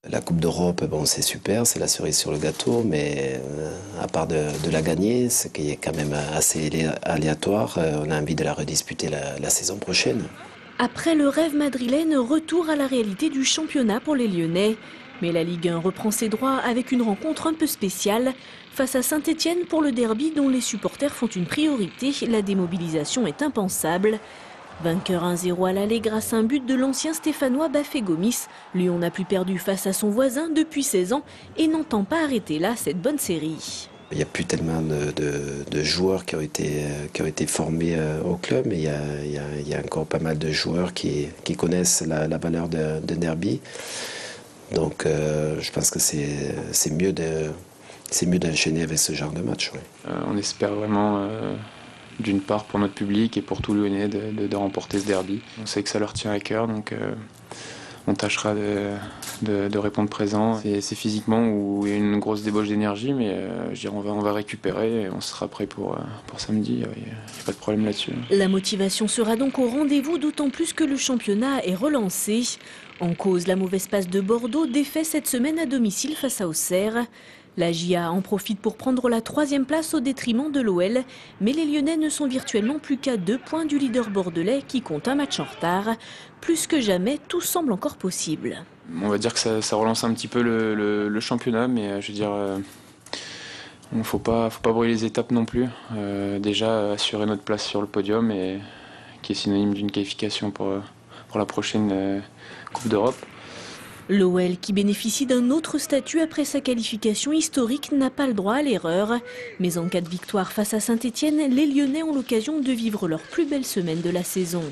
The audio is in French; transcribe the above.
La Coupe d'Europe, bon, c'est super, c'est la cerise sur le gâteau, mais à part de la gagner, ce qui est quand même assez aléatoire, on a envie de la redisputer la saison prochaine. Après le rêve madrilène, retour à la réalité du championnat pour les Lyonnais. Mais la Ligue 1 reprend ses droits avec une rencontre un peu spéciale. Face à Saint-Etienne pour le derby dont les supporters font une priorité, la démobilisation est impensable. Vainqueur 1-0 à l'aller grâce à un but de l'ancien stéphanois Bafé Gomis, Lyon n'a plus perdu face à son voisin depuis 16 ans et n'entend pas arrêter là cette bonne série. Il n'y a plus tellement de joueurs qui ont été formés au club, mais il y a encore pas mal de joueurs qui connaissent la valeur d'un derby. Donc je pense que c'est mieux d'enchaîner avec ce genre de match. Ouais. On espère vraiment, d'une part pour notre public et pour tout Lyonnais, de remporter ce derby. On sait que ça leur tient à cœur, donc on tâchera de répondre présent. C'est physiquement où il y a une grosse débauche d'énergie, mais je dirais on va récupérer et on sera prêt pour samedi. Il n'y a pas de problème là-dessus. La motivation sera donc au rendez-vous, d'autant plus que le championnat est relancé. En cause, la mauvaise passe de Bordeaux, défait cette semaine à domicile face à Auxerre. La JA en profite pour prendre la 3e place au détriment de l'OL, mais les Lyonnais ne sont virtuellement plus qu'à 2 points du leader bordelais qui compte un match en retard. Plus que jamais, tout semble encore possible. On va dire que ça relance un petit peu le championnat, mais je veux dire, il ne faut pas brûler les étapes non plus. Déjà assurer notre place sur le podium, et qui est synonyme d'une qualification pour la prochaine Coupe d'Europe. L'OL, qui bénéficie d'un autre statut après sa qualification historique, n'a pas le droit à l'erreur. Mais en cas de victoire face à Saint-Etienne, les Lyonnais ont l'occasion de vivre leur plus belle semaine de la saison.